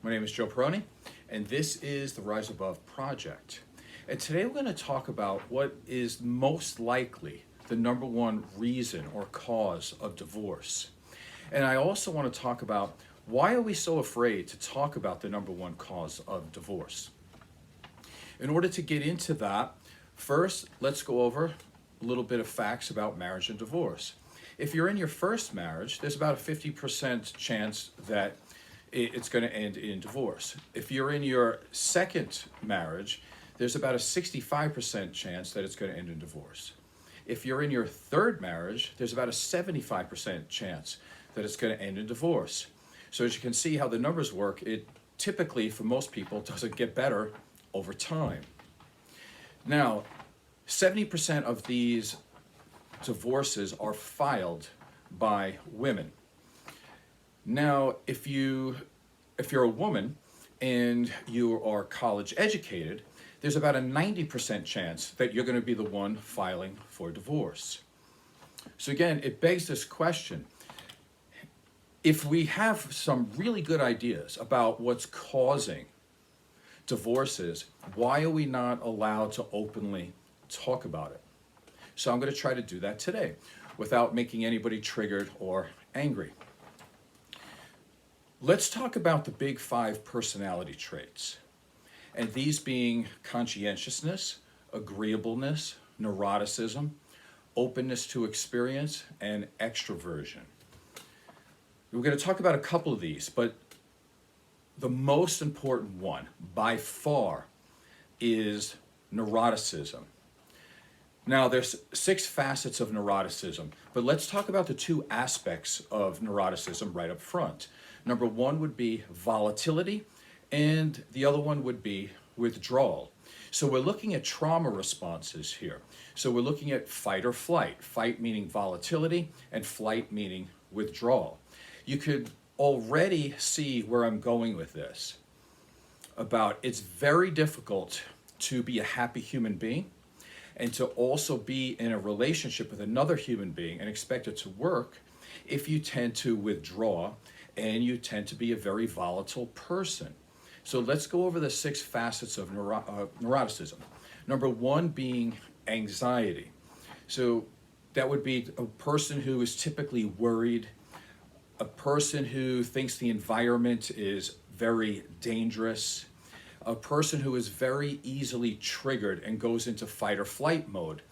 My name is Joe Peroni, and this is the Rise Above Project. And today we're going to talk about what is most likely the number one reason or cause of divorce. And I also want to talk about why are we so afraid to talk about the number one cause of divorce. In order to get into that, first, let's go over a little bit of facts about marriage and divorce. If you're in your first marriage, there's about a 50% chance that it's going to end in divorce. If you're in your second marriage, there's about a 65% chance that it's going to end in divorce. If you're in your third marriage, there's about a 75% chance that it's going to end in divorce. So as you can see how the numbers work, it typically, for most people, doesn't get better over time. Now, 70% of these divorces are filed by women. Now, if you're a woman and you are college educated, there's about a 90% chance that you're going to be the one filing for divorce. So again, it begs this question. If we have some really good ideas about what's causing divorces, why are we not allowed to openly talk about it? So I'm going to try to do that today without making anybody triggered or angry. Let's talk about the big 5 personality traits, and these being conscientiousness, agreeableness, neuroticism, openness to experience, and extroversion. We're going to talk about a couple of these, but the most important one by far is neuroticism. Now, there's 6 facets of neuroticism, but let's talk about the 2 aspects of neuroticism right up front. Number 1 would be volatility, and the other one would be withdrawal. So we're looking at trauma responses here. So we're looking at fight or flight. Fight meaning volatility, and flight meaning withdrawal. You could already see where I'm going with this. About it's very difficult to be a happy human being and to also be in a relationship with another human being and expect it to work if you tend to withdraw and you tend to be a very volatile person. So let's go over the 6 facets of neuroticism. Number 1 being anxiety. So that would be a person who is typically worried, a person who thinks the environment is very dangerous, a person who is very easily triggered and goes into fight or flight mode.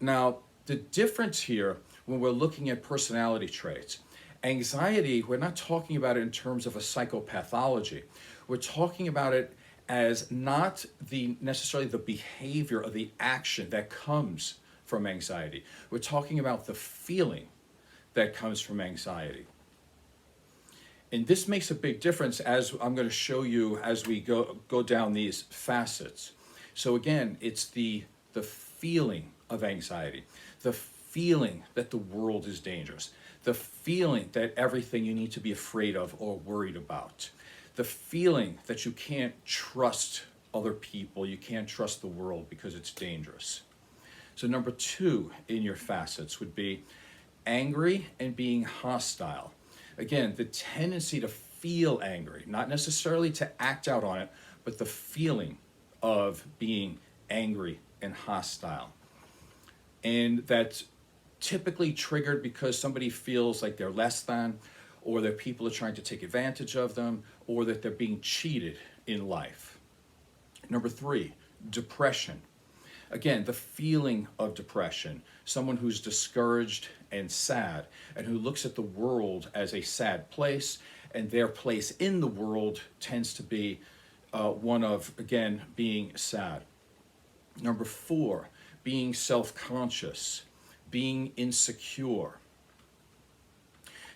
Now, the difference here when we're looking at personality traits, anxiety, we're not talking about it in terms of a psychopathology. We're talking about it as not necessarily the behavior or the action that comes from anxiety. We're talking about the feeling that comes from anxiety. And this makes a big difference, as I'm going to show you as we go down these facets. So again, it's the feeling of anxiety, the feeling that the world is dangerous, the feeling that everything you need to be afraid of or worried about, the feeling that you can't trust other people, you can't trust the world because it's dangerous. So number 2 in your facets would be angry and being hostile. Again, the tendency to feel angry, not necessarily to act out on it, but the feeling of being angry and hostile. And that's typically triggered because somebody feels like they're less than, or that people are trying to take advantage of them, or that they're being cheated in life. Number 3, depression. Again, the feeling of depression, someone who's discouraged and sad, and who looks at the world as a sad place, and their place in the world tends to be one of, again, being sad. Number 4, being self-conscious, being insecure.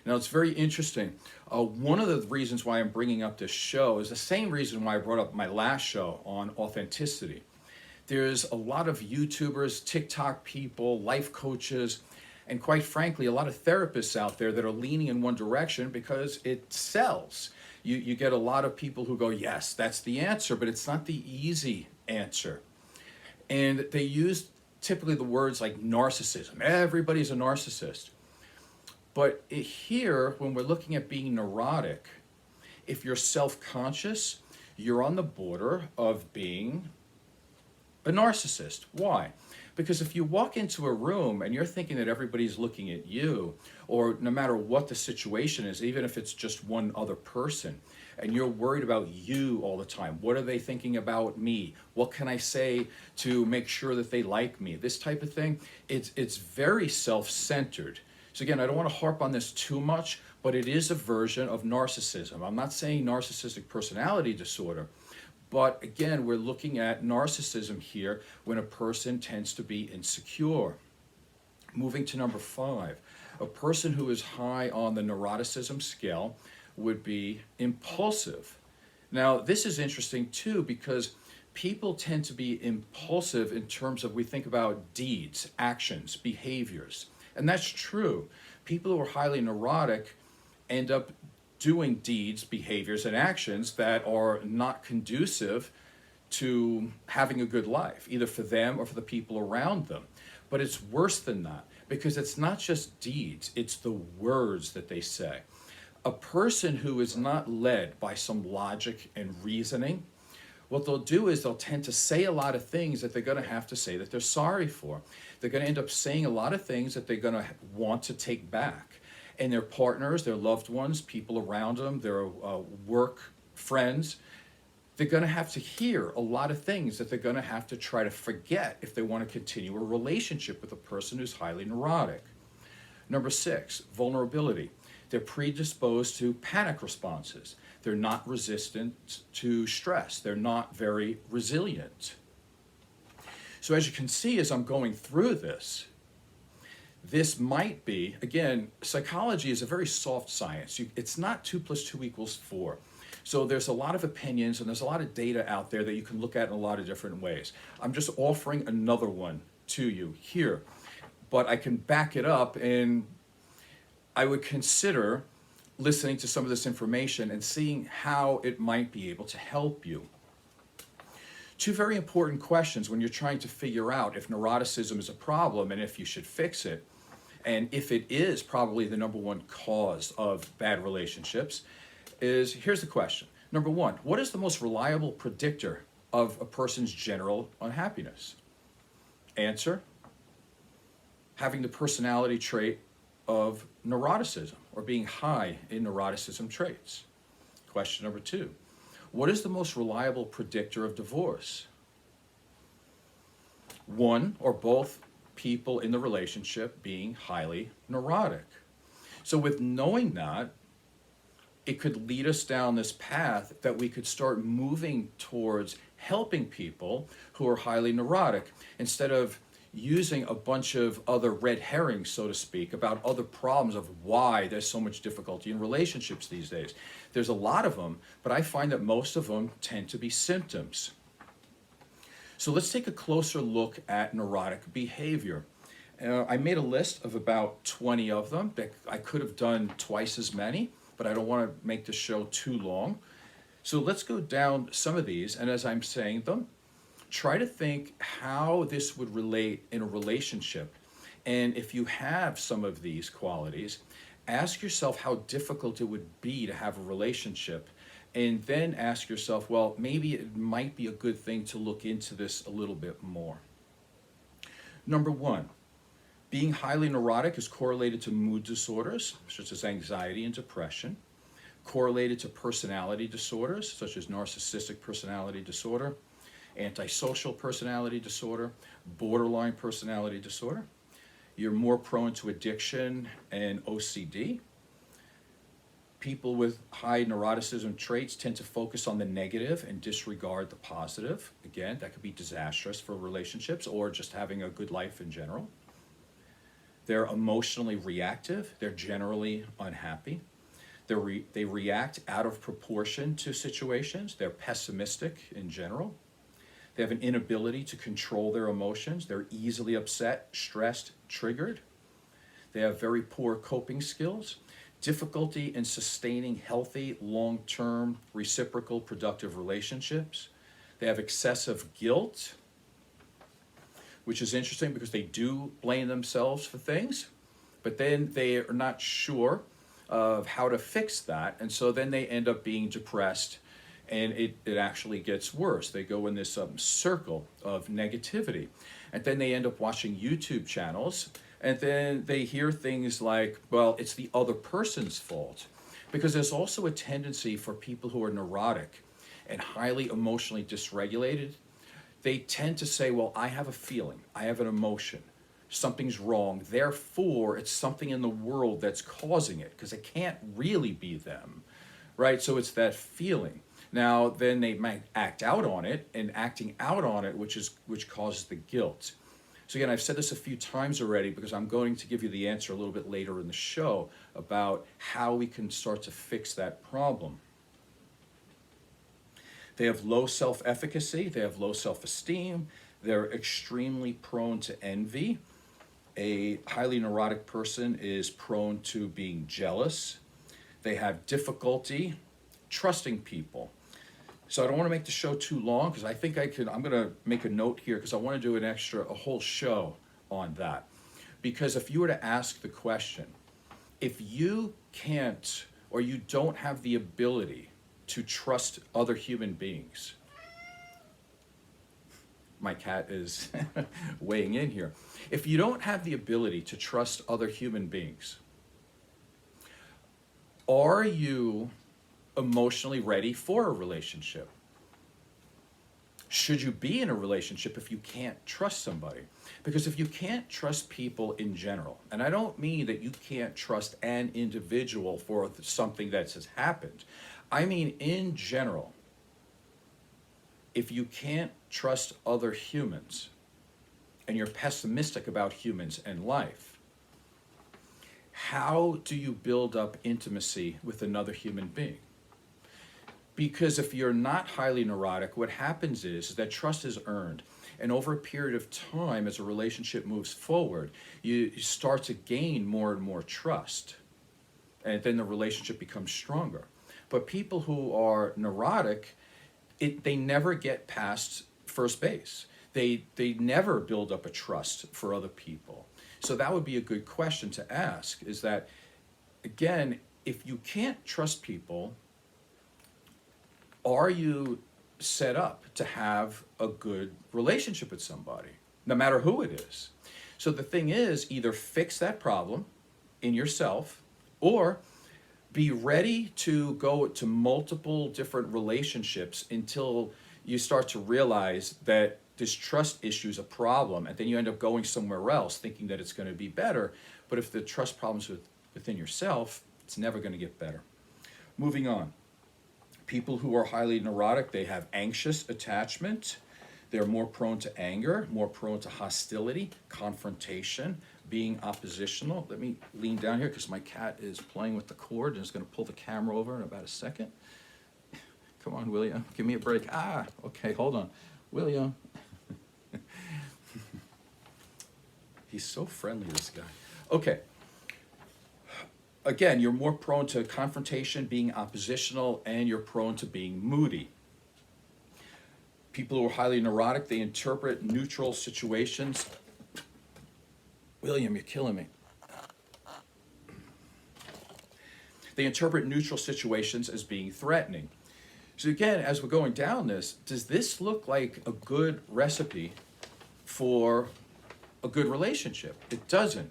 Now, it's very interesting. One of the reasons why I'm bringing up this show is the same reason why I brought up my last show on authenticity. There's a lot of YouTubers, TikTok people, life coaches, and quite frankly, a lot of therapists out there that are leaning in one direction because it sells. You get a lot of people who go, yes, that's the answer, but it's not the easy answer. And they use typically the words like narcissism. Everybody's a narcissist. But here, when we're looking at being neurotic, If you're self-conscious, you're on the border of being a narcissist. Why? Because if you walk into a room and you're thinking that everybody's looking at you, or no matter what the situation is, even if it's just one other person, and you're worried about you all the time, what are they thinking about me? What can I say to make sure that they like me? This type of thing, it's very self-centered. So again, I don't want to harp on this too much, but it is a version of narcissism. I'm not saying narcissistic personality disorder, but again, we're looking at narcissism here when a person tends to be insecure. Moving to number 5, a person who is high on the neuroticism scale would be impulsive. Now, this is interesting too, because people tend to be impulsive in terms of, we think about deeds, actions, behaviors. And that's true. People who are highly neurotic end up doing deeds, behaviors, and actions that are not conducive to having a good life, either for them or for the people around them. But it's worse than that, because it's not just deeds, it's the words that they say. A person who is not led by some logic and reasoning, what they'll do is they'll tend to say a lot of things that they're going to have to say that they're sorry for. They're going to end up saying a lot of things that they're going to want to take back. And their partners, their loved ones, people around them, their work friends, they're going to have to hear a lot of things that they're going to have to try to forget if they want to continue a relationship with a person who's highly neurotic. Number 6, vulnerability. They're predisposed to panic responses. They're not resistant to stress. They're not very resilient. So as you can see, as I'm going through this, this might be, again, psychology is a very soft science. It's not 2 + 2 = 4. So there's a lot of opinions and there's a lot of data out there that you can look at in a lot of different ways. I'm just offering another one to you here, but I can back it up, and I would consider listening to some of this information and seeing how it might be able to help you. 2 very important questions when you're trying to figure out if neuroticism is a problem and if you should fix it, and if it is probably the number 1 cause of bad relationships, is here's the question. Number 1, what is the most reliable predictor of a person's general unhappiness? Answer: having the personality trait of neuroticism, or being high in neuroticism traits. Question number 2, what is the most reliable predictor of divorce? One or both people in the relationship being highly neurotic. So with knowing that, it could lead us down this path that we could start moving towards helping people who are highly neurotic, instead of using a bunch of other red herrings, so to speak, about other problems of why there's so much difficulty in relationships these days. There's a lot of them, but I find that most of them tend to be symptoms. So let's take a closer look at neurotic behavior. I made a list of about 20 of them. I could have done twice as many, but I don't want to make the show too long. So let's go down some of these, and as I'm saying them, try to think how this would relate in a relationship. And if you have some of these qualities, ask yourself how difficult it would be to have a relationship. And then ask yourself, well, maybe it might be a good thing to look into this a little bit more. Number 1, being highly neurotic is correlated to mood disorders, such as anxiety and depression, correlated to personality disorders, such as narcissistic personality disorder, antisocial personality disorder, borderline personality disorder. You're more prone to addiction and OCD. People with high neuroticism traits tend to focus on the negative and disregard the positive. Again, that could be disastrous for relationships or just having a good life in general. They're emotionally reactive. They're generally unhappy. They react out of proportion to situations. They're pessimistic in general. They have an inability to control their emotions. They're easily upset, stressed, triggered. They have very poor coping skills, difficulty in sustaining healthy, long-term, reciprocal, productive relationships. They have excessive guilt, which is interesting because they do blame themselves for things, but then they are not sure of how to fix that. And so then they end up being depressed, and it actually gets worse. They go in this circle of negativity. And then they end up watching YouTube channels, and then they hear things like, well, it's the other person's fault. Because there's also a tendency for people who are neurotic and highly emotionally dysregulated. They tend to say, well, I have a feeling, I have an emotion, something's wrong, therefore it's something in the world that's causing it, because it can't really be them, right? So it's that feeling. Now, then they might act out on it, and acting out on it, which causes the guilt. So again, I've said this a few times already, because I'm going to give you the answer a little bit later in the show about how we can start to fix that problem. They have low self-efficacy, they have low self-esteem, they're extremely prone to envy. A highly neurotic person is prone to being jealous. They have difficulty trusting people. So I don't want to make the show too long, because I think I'm going to make a note here, because I want to do a whole show on that. Because if you were to ask the question, if you can't, or you don't have the ability to trust other human beings. My cat is weighing in here. If you don't have the ability to trust other human beings, are you emotionally ready for a relationship? Should you be in a relationship if you can't trust somebody? Because if you can't trust people in general, and I don't mean that you can't trust an individual for something that has happened, I mean in general, if you can't trust other humans and you're pessimistic about humans and life, how do you build up intimacy with another human being? Because if you're not highly neurotic, what happens is that trust is earned. And over a period of time, as a relationship moves forward, you start to gain more and more trust. And then the relationship becomes stronger. But people who are neurotic, they never get past first base. They never build up a trust for other people. So that would be a good question to ask, is that, again, if you can't trust people, are you set up to have a good relationship with somebody, no matter who it is? So the thing is, either fix that problem in yourself, or be ready to go to multiple different relationships until you start to realize that this trust issue is a problem, and then you end up going somewhere else thinking that it's going to be better. But if the trust problems within yourself, it's never going to get better. Moving on. People who are highly neurotic, they have anxious attachment. They're more prone to anger, more prone to hostility, confrontation, being oppositional. Let me lean down here because my cat is playing with the cord and is going to pull the camera over in about a second. Come on, William, give me a break. Okay, hold on. William. He's so friendly, this guy. Okay. Again, you're more prone to confrontation, being oppositional, and you're prone to being moody. People who are highly neurotic, they interpret neutral situations. William, you're killing me. They interpret neutral situations as being threatening. So again, as we're going down this, does this look like a good recipe for a good relationship? It doesn't.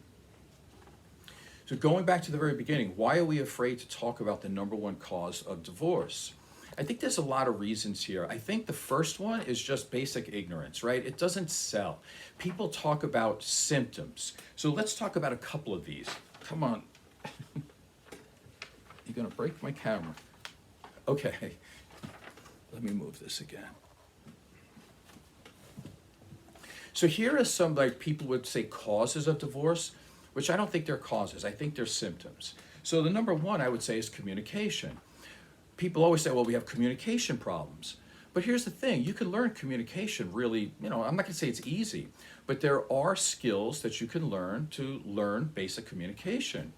So going back to the very beginning, why are we afraid to talk about the number one cause of divorce? I think there's a lot of reasons here. I think the first one is just basic ignorance, right? It doesn't sell. People talk about symptoms. So let's talk about a couple of these. Come on. You're gonna break my camera. Okay, let me move this again. So here are some, like, people would say causes of divorce, which I don't think they're causes. I think they're symptoms. So the number one I would say is communication. People always say, well, we have communication problems. But here's the thing, you can learn communication really, I'm not gonna say it's easy, but there are skills that you can learn to learn basic communication.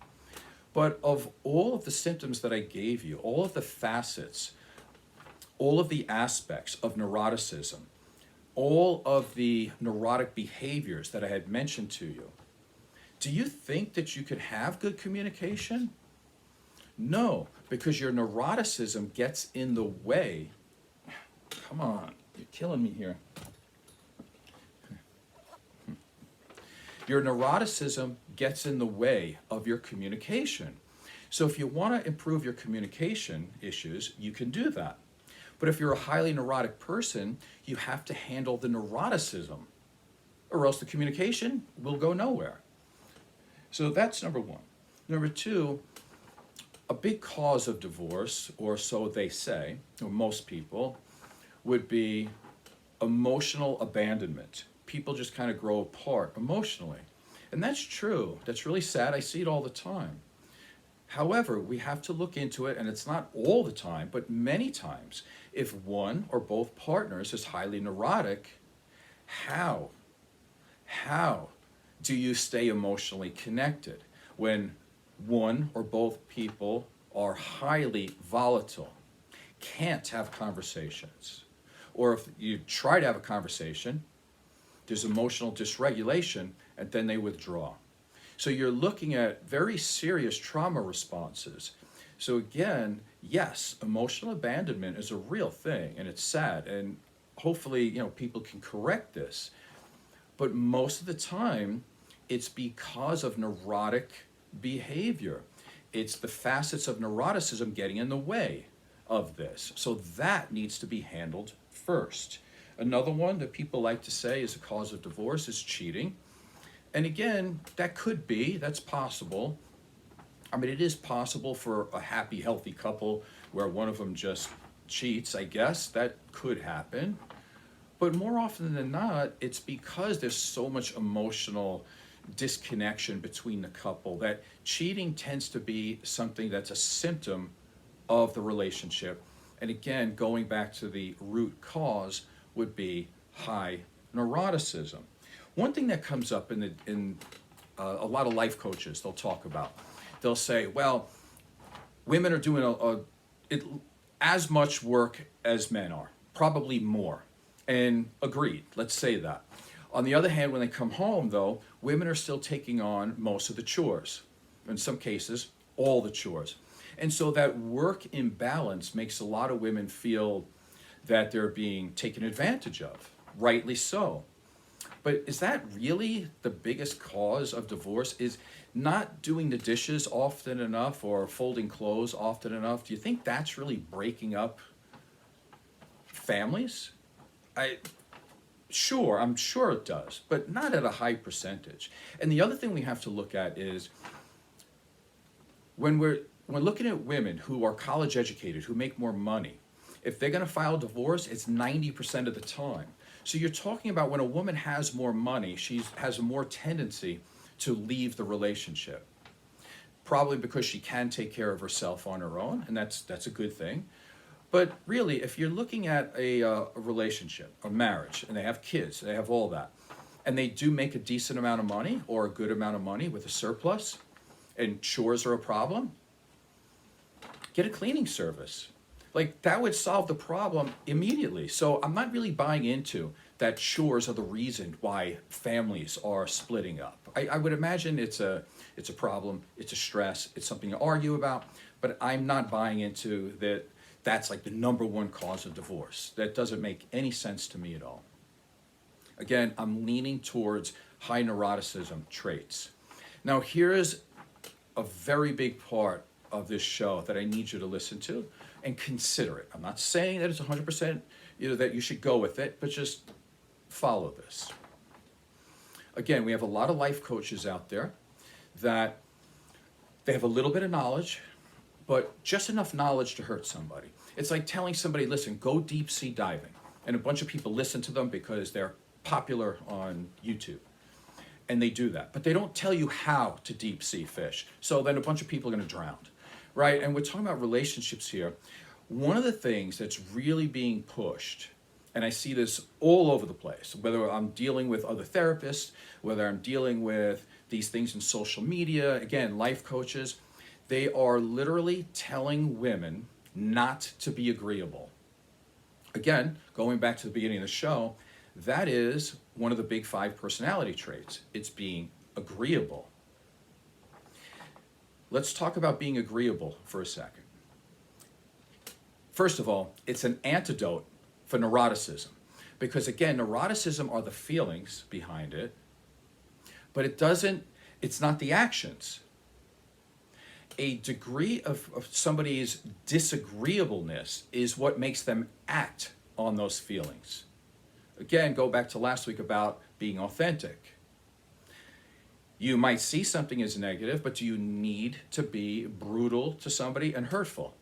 But of all of the symptoms that I gave you, all of the facets, all of the aspects of neuroticism, all of the neurotic behaviors that I had mentioned to you, do you think that you could have good communication? No, because your neuroticism gets in the way. Come on, you're killing me here. Your neuroticism gets in the way of your communication. So if you want to improve your communication issues, you can do that. But if you're a highly neurotic person, you have to handle the neuroticism, or else the communication will go nowhere. So that's number one. Number two, a big cause of divorce, or so they say, or most people, would be emotional abandonment. People just kind of grow apart emotionally. And that's true. That's really sad. I see it all the time. However, we have to look into it, and it's not all the time, but many times, if one or both partners is highly neurotic, how do you stay emotionally connected when one or both people are highly volatile, can't have conversations? Or if you try to have a conversation, there's emotional dysregulation, and then they withdraw. So you're looking at very serious trauma responses. So again, yes, emotional abandonment is a real thing, and it's sad, and hopefully, people can correct this. But most of the time, it's because of neurotic behavior. It's the facets of neuroticism getting in the way of this. So that needs to be handled first. Another one that people like to say is a cause of divorce is cheating. And again, that's possible. I mean, it is possible for a happy, healthy couple where one of them just cheats, I guess. That could happen. But more often than not, it's because there's so much emotional disconnection between the couple that cheating tends to be something that's a symptom of the relationship. And again, going back to the root cause would be high neuroticism. One thing that comes up in a lot of life coaches, they'll say, well, women are doing as much work as men are, probably more. And agreed, let's say that. On the other hand, when they come home, though, women are still taking on most of the chores. In some cases, all the chores. And so that work imbalance makes a lot of women feel that they're being taken advantage of, rightly so. But is that really the biggest cause of divorce? Is not doing the dishes often enough or folding clothes often enough? Do you think that's really breaking up families? I'm sure it does, but not at a high percentage. And the other thing we have to look at is when we're looking at women who are college educated, who make more money, if they're going to file divorce, it's 90% of the time. So you're talking about when a woman has more money, she has a more tendency to leave the relationship. Probably because she can take care of herself on her own, and that's a good thing. But really, if you're looking at a relationship, a marriage, and they have kids, they have all that, and they do make a decent amount of money or a good amount of money with a surplus, and chores are a problem, get a cleaning service. Like, that would solve the problem immediately. So I'm not really buying into that chores are the reason why families are splitting up. I would imagine it's a problem, it's a stress, it's something to argue about, but I'm not buying into that. That's like the number one cause of divorce. That doesn't make any sense to me at all. Again, I'm leaning towards high neuroticism traits. Now, here's a very big part of this show that I need you to listen to and consider it. I'm not saying that it's 100%, that you should go with it, but just follow this. Again, we have a lot of life coaches out there that they have a little bit of knowledge, but just enough knowledge to hurt somebody. It's like telling somebody, listen, go deep sea diving. And a bunch of people listen to them because they're popular on YouTube. And they do that. But they don't tell you how to deep sea fish. So then a bunch of people are going to drown. Right? And we're talking about relationships here. One of the things that's really being pushed, and I see this all over the place, whether I'm dealing with other therapists, whether I'm dealing with these things in social media, again, life coaches, they are literally telling women not to be agreeable. Again, going back to the beginning of the show, that is one of the big 5 personality traits. It's being agreeable. Let's talk about being agreeable for a second. First of all, it's an antidote for neuroticism. Because again, neuroticism are the feelings behind it, but it's not the actions. A degree of somebody's disagreeableness is what makes them act on those feelings. Again, go back to last week about being authentic. You might see something as negative, but do you need to be brutal to somebody and hurtful?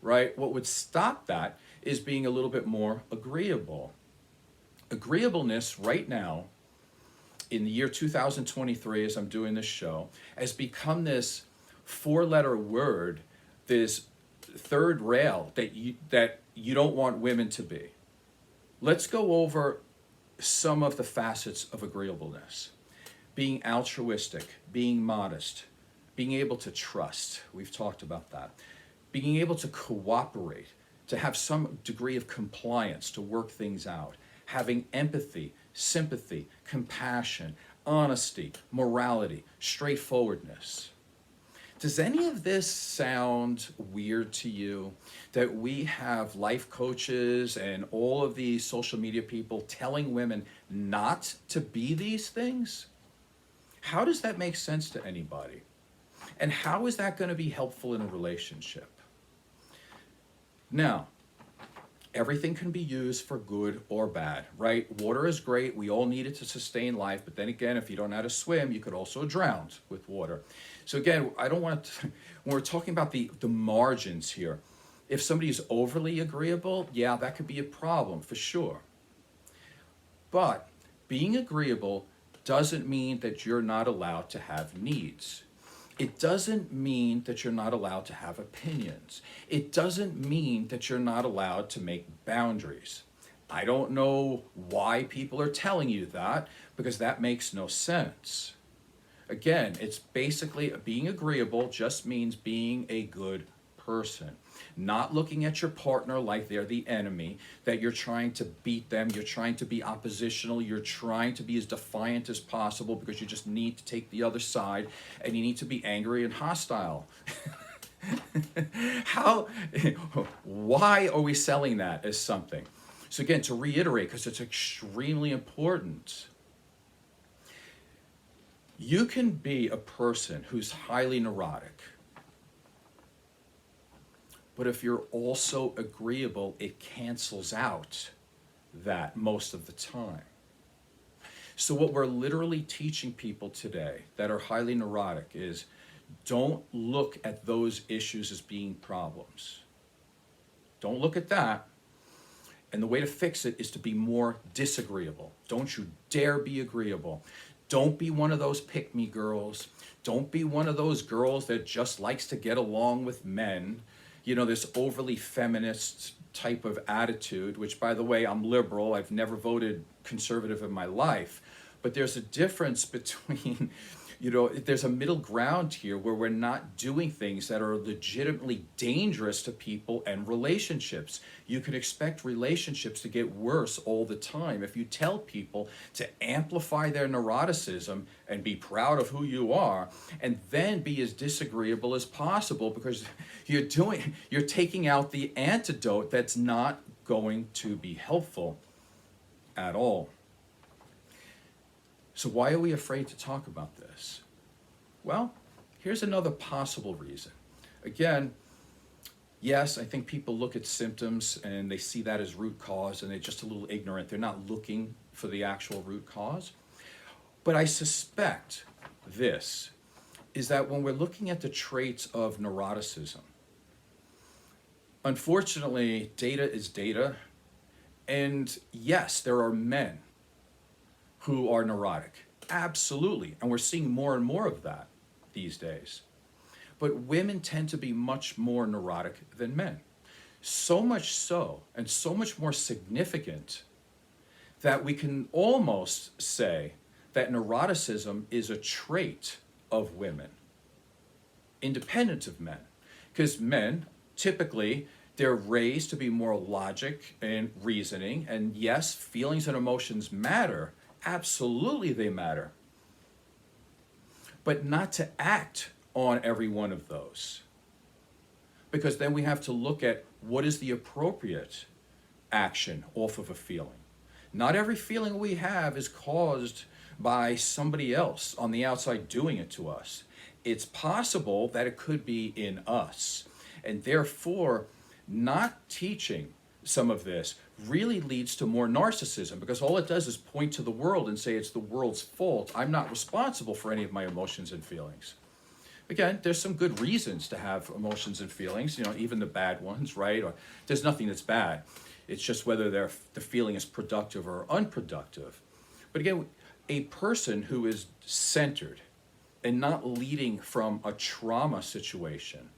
Right? What would stop that is being a little bit more agreeable. Agreeableness right now, in the year 2023, as I'm doing this show, has become this four-letter word, this third rail that you don't want women to be. Let's go over some of the facets of agreeableness. Being altruistic, being modest, being able to trust. We've talked about that. Being able to cooperate, to have some degree of compliance, to work things out. Having empathy, sympathy, compassion, honesty, morality, straightforwardness. Does any of this sound weird to you? That we have life coaches and all of these social media people telling women not to be these things? How does that make sense to anybody? And how is that going to be helpful in a relationship? Now, everything can be used for good or bad, right? Water is great. We all need it to sustain life. But then again, if you don't know how to swim, you could also drown with water. So again, I don't want to, when we're talking about the margins here, if somebody is overly agreeable, yeah, that could be a problem for sure. But being agreeable doesn't mean that you're not allowed to have needs. It doesn't mean that you're not allowed to have opinions. It doesn't mean that you're not allowed to make boundaries. I don't know why people are telling you that, because that makes no sense. Again, it's basically being agreeable just means being a good person. Not looking at your partner like they're the enemy, that you're trying to beat them, you're trying to be oppositional, you're trying to be as defiant as possible because you just need to take the other side and you need to be angry and hostile. Why are we selling that as something? So again, to reiterate, because it's extremely important, you can be a person who's highly neurotic, but if you're also agreeable, it cancels out that most of the time. So what we're literally teaching people today that are highly neurotic is don't look at those issues as being problems. Don't look at that. And the way to fix it is to be more disagreeable. Don't you dare be agreeable. Don't be one of those pick-me girls. Don't be one of those girls that just likes to get along with men. You know, this overly feminist type of attitude, which, by the way, I'm liberal. I've never voted conservative in my life. But there's a difference between, you know, there's a middle ground here where we're not doing things that are legitimately dangerous to people and relationships. You can expect relationships to get worse all the time if you tell people to amplify their neuroticism and be proud of who you are and then be as disagreeable as possible, because you're taking out the antidote that's not going to be helpful at all. So why are we afraid to talk about this? Well, here's another possible reason. Again, yes, I think people look at symptoms and they see that as root cause and they're just a little ignorant. They're not looking for the actual root cause. But I suspect this is that when we're looking at the traits of neuroticism, unfortunately, data is data. And yes, there are men who are neurotic. Absolutely. And we're seeing more and more of that these days. But women tend to be much more neurotic than men. So much so, and so much more significant, that we can almost say that neuroticism is a trait of women, independent of men. Because men, typically, they're raised to be more logic and reasoning. And yes, feelings and emotions matter. Absolutely they matter. But not to act on every one of those. Because then we have to look at what is the appropriate action off of a feeling. Not every feeling we have is caused by somebody else on the outside doing it to us. It's possible that it could be in us. And therefore, not teaching some of this really leads to more narcissism, because all it does is point to the world and say it's the world's fault. I'm not responsible for any of my emotions and feelings. Again, there's some good reasons to have emotions and feelings, you know, even the bad ones, right? Or there's nothing that's bad. It's just whether the feeling is productive or unproductive. But again, a person who is centered and not leading from a trauma situation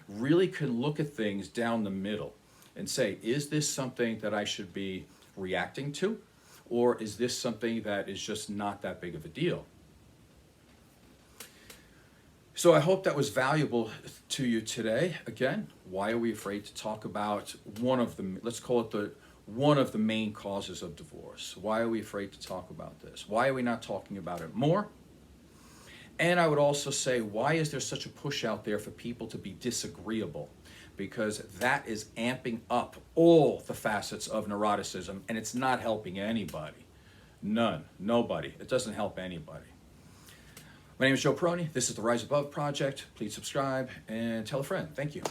really can look at things down the middle and say, is this something that I should be reacting to? Or is this something that is just not that big of a deal? So I hope that was valuable to you today. Again, why are we afraid to talk about one of the, let's call it one of the main causes of divorce? Why are we afraid to talk about this? Why are we not talking about it more? And I would also say, why is there such a push out there for people to be disagreeable? Because that is amping up all the facets of neuroticism, and it's not helping anybody. None, nobody. It doesn't help anybody. My name is Joe Peroni. This is the Rise Above Project. Please subscribe and tell a friend. Thank you.